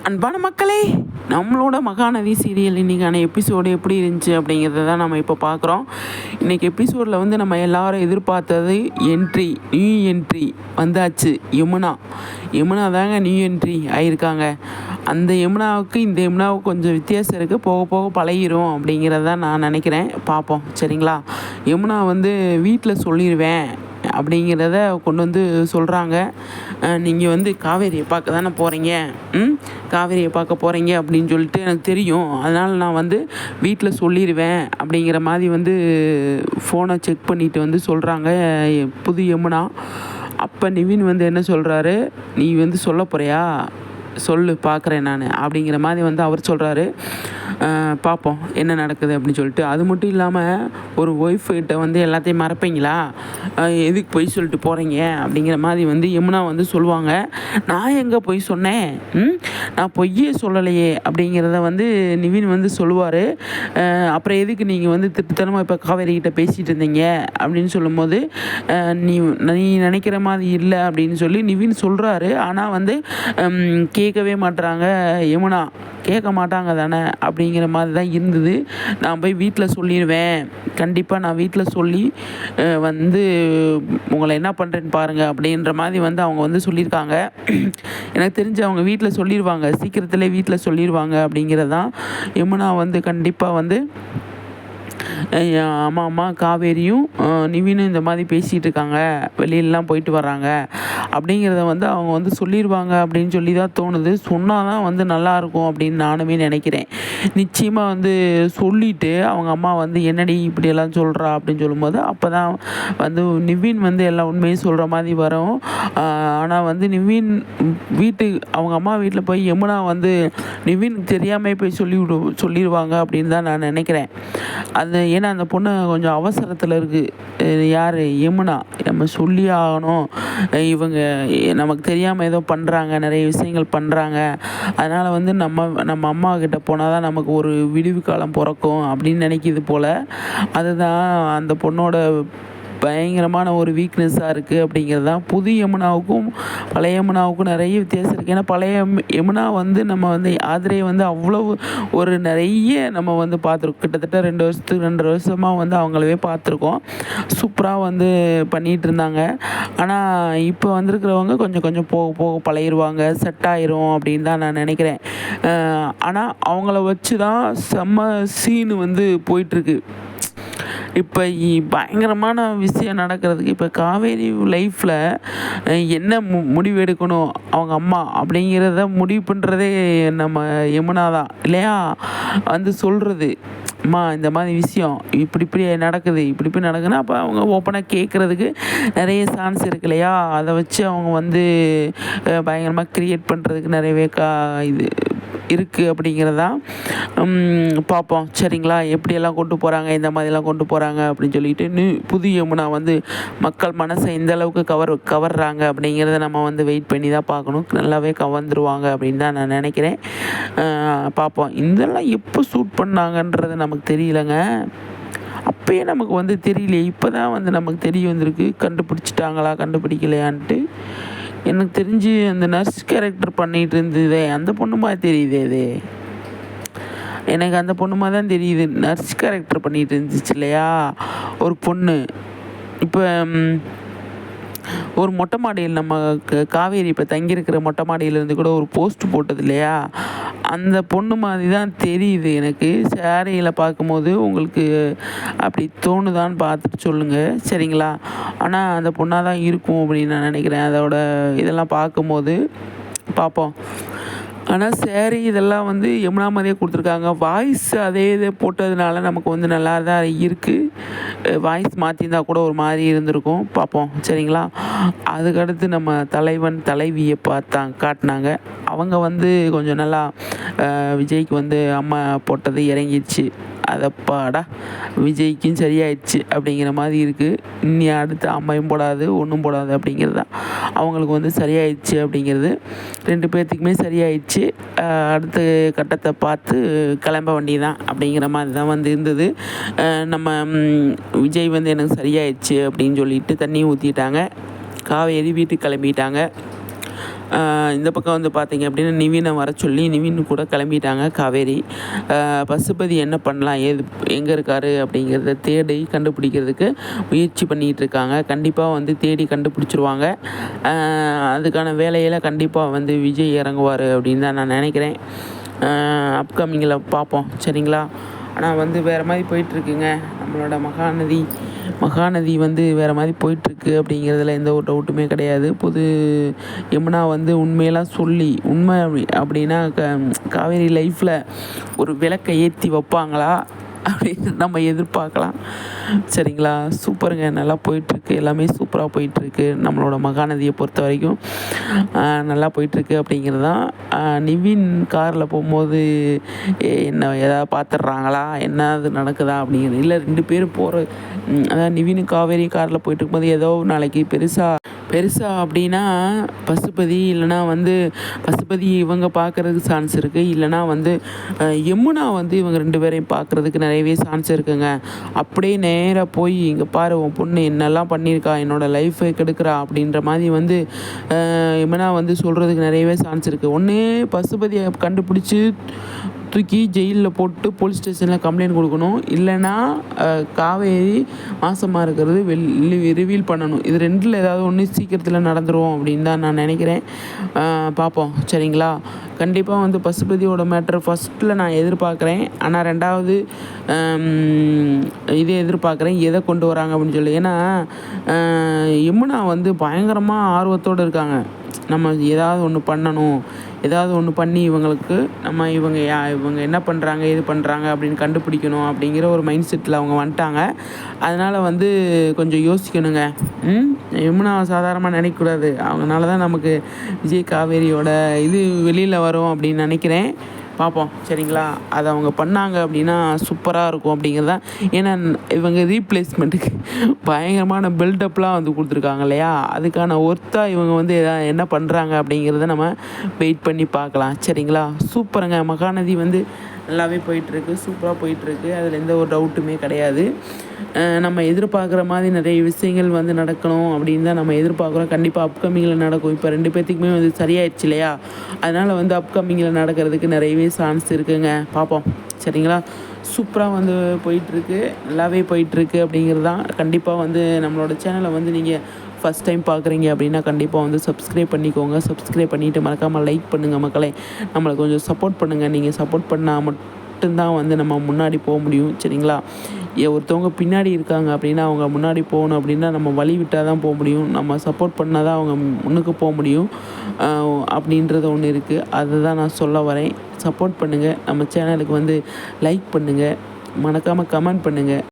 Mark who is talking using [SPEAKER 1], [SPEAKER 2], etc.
[SPEAKER 1] அன்பான மக்களே, நம்மளோட மகாநதி சீரியல் இன்றைக்கான எபிசோடு எப்படி இருந்துச்சு அப்படிங்கிறத தான் நம்ம இப்போ பார்க்குறோம். இன்றைக்கி எபிசோடில் வந்து நம்ம எல்லாரும் எதிர்பார்த்தது நியூ என்ட்ரி வந்தாச்சு. யமுனா தாங்க நியூ என்ட்ரி ஆகியிருக்காங்க. அந்த யமுனாவுக்கு இந்த யமுனாவுக்கு கொஞ்சம் வித்தியாசம் இருக்குது. போக போக பழகிரும் அப்படிங்கிறத நான் நினைக்கிறேன். பார்ப்போம், சரிங்களா? யமுனா வந்து வீட்டில் சொல்லிடுவேன் அப்படிங்கிறத கொண்டு வந்து சொல்கிறாங்க. நீங்கள் வந்து காவேரியை பார்க்க தானே போகிறீங்க, காவேரியை பார்க்க போகிறீங்க அப்படின்னு சொல்லிட்டு எனக்கு தெரியும். அதனால் நான் வந்து வீட்டில் சொல்லிடுவேன் அப்படிங்கிற மாதிரி வந்து ஃபோனை செக் பண்ணிவிட்டு வந்து சொல்கிறாங்க புது யமுனா. அப்போ நிவின் வந்து என்ன சொல்கிறாரு, நீ வந்து சொல்ல போகிறியா, சொல்லு பார்க்குறேன் நான் அப்படிங்கிற மாதிரி வந்து அவர் சொல்கிறாரு. பார்ப்போம் என்ன நடக்குது அப்படின்னு சொல்லிட்டு. அது மட்டும் இல்லாமல் ஒரு ஒய்ஃப்கிட்ட வந்து எல்லாத்தையும் மறப்பீங்களா, எதுக்கு பொய் சொல்லிட்டு போகிறீங்க அப்படிங்கிற மாதிரி வந்து யமுனா வந்து சொல்லுவாங்க. நான் எங்கே பொய் சொன்னேன், நான் பொய்யே சொல்லலையே அப்படிங்கிறத வந்து நிவின் வந்து சொல்லுவார். அப்புறம் எதுக்கு நீங்கள் வந்து திருத்தனமாக இப்போ காவேரிக்கிட்ட பேசிகிட்டு இருந்தீங்க அப்படின்னு சொல்லும்போது, நீ நினைக்கிற மாதிரி இல்லை அப்படின்னு சொல்லி நிவின் சொல்கிறாரு. ஆனால் வந்து கேட்கவே மாட்டுறாங்க யமுனா. கேட்க மாட்டாங்க தானே அப்படிங்கிற மாதிரி தான் இருந்தது. நான் போய் வீட்டில் சொல்லிடுவேன், கண்டிப்பாக நான் வீட்டில் சொல்லி வந்து உங்களை என்ன பண்ணுறேன்னு பாருங்கள் அப்படின்ற மாதிரி வந்து அவங்க வந்து சொல்லியிருக்காங்க. எனக்கு தெரிஞ்சு அவங்க வீட்டில் சொல்லிடுவாங்க, சீக்கிரத்தில் வீட்டில் சொல்லிடுவாங்க அப்படிங்கிறது தான். யமுனா வந்து கண்டிப்பாக வந்து அம்மா காவேரியும் நிவினும் இந்த மாதிரி பேசிகிட்டு இருக்காங்க, வெளியிலலாம் போயிட்டு வர்றாங்க அப்படிங்கிறத வந்து அவங்க வந்து சொல்லிடுவாங்க அப்படின்னு சொல்லி தான் தோணுது. சொன்னால் தான் வந்து நல்லாயிருக்கும் அப்படின்னு நானுமே நினைக்கிறேன். நிச்சயமாக வந்து சொல்லிவிட்டு அவங்க அம்மா வந்து என்னடி இப்படியெல்லாம் சொல்கிறா அப்படின்னு சொல்லும்போது அப்போ தான் வந்து நிவின் வந்து எல்லா உண்மையும் சொல்கிற மாதிரி வரும். ஆனால் வந்து நிவின் அவங்க அம்மா வீட்டில் போய் யமுனா வந்து நிவின் தெரியாமல் போய் சொல்லிடுவாங்க அப்படின்னு தான் நான் நினைக்கிறேன். அது ஏன்னா அந்த பொண்ணு கொஞ்சம் அவசரத்தில் இருக்குது. யார், யமுனா. நம்ம சொல்லி ஆகணும், இவங்க நமக்கு தெரியாமல் ஏதோ பண்ணுறாங்க, நிறைய விஷயங்கள் பண்ணுறாங்க, அதனால் வந்து நம்ம அம்மா கிட்ட போனால் தான் நமக்கு ஒரு விடிவு காலம் பிறக்கும் அப்படின்னு நினைக்கிது போல். அதுதான் அந்த பொண்ணோட பயங்கரமான ஒரு வீக்னஸாக இருக்குது அப்படிங்கிறது தான். புது யமுனாவுக்கும் பழைய யமுனாவுக்கும் நிறைய வித்தியாசம் இருக்குது. ஏன்னா பழைய யமுனா வந்து நம்ம வந்து ஆதிரையை வந்து அவ்வளவு ஒரு நிறைய நம்ம வந்து பார்த்துருக்கோம். கிட்டத்தட்ட 2 வருஷமாக வந்து அவங்களவே பார்த்துருக்கோம். சூப்பராக வந்து பண்ணிகிட்டு இருந்தாங்க. ஆனால் இப்போ வந்திருக்கிறவங்க கொஞ்சம் கொஞ்சம் போக போக பழகிடுவாங்க, செட் ஆயிரும் அப்படின்னு தான் நான் நினைக்கிறேன். ஆனால் அவங்கள வச்சு தான் செம்ம சீனு வந்து போயிட்டுருக்கு. இப்போ பயங்கரமான விஷயம் நடக்கிறதுக்கு இப்போ காவேரி லைஃப்பில் என்ன முடிவு எடுக்கணும் அவங்க அம்மா அப்படிங்கிறத முடிவு பண்ணுறதே நம்ம யமுனா தான் இல்லையா? வந்து சொல்கிறது, அம்மா இந்த மாதிரி விஷயம் இப்படி நடக்குது, இப்படி நடக்குதுன்னா அப்போ அவங்க ஓப்பனாக கேட்குறதுக்கு நிறைய சான்ஸ் இருக்கு இல்லையா? அதை வச்சு அவங்க வந்து பயங்கரமாக க்ரியேட் பண்ணுறதுக்கு நிறையவே இது இருக்குது அப்படிங்கிறதான். பார்ப்போம், சரிங்களா? எப்படியெல்லாம் கொண்டு போகிறாங்க, இந்த மாதிரிலாம் கொண்டு போகிறாங்க அப்படின்னு சொல்லிட்டு புது யமுனா வந்து மக்கள் மனசை எந்த அளவுக்கு கவர்றாங்க அப்படிங்கிறத நம்ம வந்து வெயிட் பண்ணி தான் பார்க்கணும். நல்லாவே கவர்ந்துருவாங்க அப்படின்னு தான் நான் நினைக்கிறேன். பார்ப்போம். இதெல்லாம் எப்போ ஷூட் பண்ணாங்கன்றது நமக்கு தெரியலங்க. அப்போயே நமக்கு வந்து தெரியலையே, இப்போ தான் வந்து நமக்கு தெரிய வந்திருக்கு. கண்டுபிடிச்சிட்டாங்களா கண்டுபிடிக்கலையான்ட்டு. எனக்கு தெரிஞ்சு அந்த நர்ஸ் கேரக்டர் பண்ணிகிட்டு இருந்ததே அந்த பொண்ணு மாதிரி தெரியுதே. இது எனக்கு அந்த பொண்ணு மாதிரி தான் தெரியுது. நர்ஸ் கேரக்டர் பண்ணிகிட்டு இருந்துச்சு இல்லையா ஒரு பொண்ணு. இப்போ ஒரு மொட்டை மாடியில் நம்ம காவேரி இப்போ தங்கியிருக்கிற மொட்டை மாடியிலேருந்து கூட ஒரு போஸ்ட் போட்டது இல்லையா, அந்த பொண்ணு மாதிரி தான் தெரியுது எனக்கு. சேரீயில் பார்க்கும்போது உங்களுக்கு அப்படி தோணுதான்னு பார்த்துட்டு சொல்லுங்கள், சரிங்களா? ஆனால் அந்த பொண்ணாக தான் இருக்கும் அப்படின்னு நான் நினைக்கிறேன். அதோட இதெல்லாம் பார்க்கும்போது பார்ப்போம். ஆனால் சேரீ இதெல்லாம் வந்து யமுனா மாதிரியே கொடுத்துருக்காங்க. வாய்ஸ் அதே இதை போட்டதுனால நமக்கு வந்து நல்லா தான் இருக்குது. வாய்ஸ் மாற்றிருந்தால் கூட ஒரு மாதிரி இருந்திருக்கும். பார்ப்போம், சரிங்களா? அதுக்கடுத்து நம்ம தலைவியை காட்டினாங்க. அவங்க வந்து கொஞ்சம் நல்லா விஜய்க்கு வந்து அம்மா போட்டது இறங்கிடுச்சு. அதப்பாடா விஜய்க்கும் சரியாயிடுச்சு அப்படிங்கிற மாதிரி இருக்குது. இன்னி அடுத்து அம்மையும் போடாது ஒன்றும் போடாது அப்படிங்கிறது தான் அவங்களுக்கு வந்து சரியாயிடுச்சு அப்படிங்கிறது. 2 பேர்த்துக்குமே சரியாயிடுச்சு. அடுத்த கட்டத்தை பார்த்து கிளம்ப வேண்டியதான் அப்படிங்கிற மாதிரி தான் வந்து இருந்தது. நம்ம விஜய் வந்து எனக்கு சரியாயிடுச்சு அப்படின்னு சொல்லிட்டு தண்ணி ஊற்றிட்டாங்க. காவேரி வீட்டுக்கு கிளம்பிட்டாங்க. இந்த பக்கம் வந்து பார்த்தீங்க அப்படின்னா நிவினை வர சொல்லி நிவின் கூட கிளம்பிட்டாங்க காவேரி. பசுபதி என்ன பண்ணலாம், எங்கே இருக்கார் அப்படிங்கிறத தேடி கண்டுபிடிக்கிறதுக்கு முயற்சி பண்ணிகிட்டு இருக்காங்க. கண்டிப்பாக வந்து தேடி கண்டுபிடிச்சிருவாங்க. அதுக்கான வேலையில் கண்டிப்பாக வந்து விஜய் இறங்குவார் அப்படின்னு தான் நான் நினைக்கிறேன். அப்கமிங்கில் பார்ப்போம், சரிங்களா? ஆனால் வந்து வேறு மாதிரி போயிட்டுருக்குங்க நம்மளோட மகாநதி வந்து வேறு மாதிரி போயிட்டுருக்கு அப்படிங்கிறதுல எந்த ஒரு டவுட்டுமே கிடையாது. யமுனா வந்து உண்மையெல்லாம் சொல்லி உண்மை அப்படின்னா காவேரி லைஃப்பில் ஒரு விளக்கை ஏற்றி வைப்பாங்களா அப்படின்னு நம்ம எதிர்பார்க்கலாம், சரிங்களா? சூப்பருங்க, நல்லா போயிட்டுருக்கு, எல்லாமே சூப்பராக போயிட்டுருக்கு. நம்மளோட மகாநதியை பொறுத்த வரைக்கும் நல்லா போயிட்டுருக்கு அப்படிங்கிறது தான். நிவின் காரில் போகும்போது என்ன எதாவது பார்த்துட்றாங்களா, என்னது நடக்குதா அப்படிங்கிறது இல்லை. 2 பேரும் அதாவது நிவின் காவேரி காரில் போயிட்டு இருக்கும்போது ஏதோ நாளைக்கு பெருசாக அப்படின்னா பசுபதி, இல்லைனா வந்து பசுபதி இவங்க பார்க்குறதுக்கு சான்ஸ் இருக்குது. இல்லைனா வந்து யமுனா வந்து இவங்க 2 பேரையும் பார்க்குறதுக்கு நிறையவே சான்ஸ் இருக்குங்க. அப்படியே நேராக போய் இங்கே பாரு உன் பொண்ணு என்னெல்லாம் பண்ணியிருக்கா, என்னோடய லைஃபை கெடுக்கிறா அப்படின்ற மாதிரி வந்து யமுனா வந்து சொல்கிறதுக்கு நிறையவே சான்ஸ் இருக்குது. ஒன்றே பசுபதியை கண்டுபிடிச்சி தூக்கி ஜெயிலில் போட்டு போலீஸ் ஸ்டேஷனில் கம்ப்ளைண்ட் கொடுக்கணும். இல்லைன்னா காவேரி மாசமாக இருக்கிறது ரிவீல் பண்ணணும். இது 2ல் ஏதாவது ஒன்று சீக்கிரத்தில் நடந்துரும் அப்படின்னு தான் நான் நினைக்கிறேன். பார்ப்போம், சரிங்களா? கண்டிப்பாக வந்து பசுபதியோட மேட்ரு ஃபஸ்ட்டில் நான் எதிர்பார்க்குறேன். ஆனால் 2வது இதே எதிர்பார்க்குறேன், எதை கொண்டு வராங்க அப்படின்னு சொல்லி. ஏன்னா யமுனா வந்து பயங்கரமாக ஆர்வத்தோடு இருக்காங்க. நம்ம ஏதாவது ஒன்று பண்ணணும், ஏதாவது ஒன்று பண்ணி இவங்களுக்கு இவங்க என்ன பண்ணுறாங்க ஏது பண்ணுறாங்க அப்படின்னு கண்டுபிடிக்கணும் அப்படிங்கிற ஒரு மைண்ட் செட்டில் அவங்க வந்துட்டாங்க. அதனால் வந்து கொஞ்சம் யோசிக்கணுங்க. யமுனா சாதாரணமாக நினைக்கக்கூடாது. அவங்கனால தான் நமக்கு விஜய் காவேரியோட இது வெளியில் வரும் அப்படின்னு நினைக்கிறேன். பார்ப்போம், சரிங்களா? அதை அவங்க பண்ணாங்க அப்படின்னா சூப்பராக இருக்கும் அப்படிங்கிறது தான். ஏன்னா இவங்க ரீப்ளேஸ்மெண்ட்டுக்கு பயங்கரமான பில்டப்லாம் வந்து கொடுத்துருக்காங்க இல்லையா? அதுக்கான ஒர்த்தாக இவங்க வந்து என்ன பண்ணுறாங்க அப்படிங்கிறத நம்ம வெயிட் பண்ணி பார்க்கலாம், சரிங்களா? சூப்பருங்க, மகாநதி வந்து நல்லாவே போயிட்டுருக்கு, சூப்பராக போயிட்டுருக்கு. அதில் எந்த ஒரு டவுட்டுமே கிடையாது. நம்ம எதிர்பார்க்குற மாதிரி நிறைய விஷயங்கள் வந்து நடக்கணும் அப்படின்னு தான் நம்ம எதிர்பார்க்குறோம். கண்டிப்பாக அப்கமிங்கில் நடக்கும். இப்போ 2 பேர்த்துக்குமே வந்து சரியாயிடுச்சு இல்லையா? அதனால் வந்து அப்கமிங்கில் நடக்கிறதுக்கு நிறையவே சான்ஸ் இருக்குங்க. பார்ப்போம், சரிங்களா? சூப்பராக வந்து போயிட்டுருக்கு, நல்லாவே போயிட்டுருக்கு அப்படிங்கிறது தான். கண்டிப்பாக வந்து நம்மளோட சேனலை வந்து நீங்கள் ஃபஸ்ட் டைம் பார்க்குறீங்க அப்படின்னா கண்டிப்பாக வந்து சப்ஸ்கிரைப் பண்ணிக்கோங்க. சப்ஸ்கிரைப் பண்ணிவிட்டு மறக்காமல் லைக் பண்ணுங்கள் மக்களே. நம்மளை கொஞ்சம் சப்போர்ட் பண்ணுங்கள். நீங்கள் சப்போர்ட் பண்ணால் மட்டும்தான் வந்து நம்ம முன்னாடி போக முடியும், சரிங்களா? ஒருத்தவங்க பின்னாடி இருக்காங்க அப்படின்னா அவங்க முன்னாடி போகணும் அப்படின்னா நம்ம வழி விட்டால் தான் போக முடியும். நம்ம சப்போர்ட் பண்ணால் தான் அவங்க முன்னுக்கு போக முடியும் அப்படின்றது ஒன்று இருக்குது. அதை தான் நான் சொல்ல வரேன். சப்போர்ட் பண்ணுங்கள். நம்ம சேனலுக்கு வந்து லைக் பண்ணுங்கள், மறக்காமல் கமெண்ட் பண்ணுங்கள்.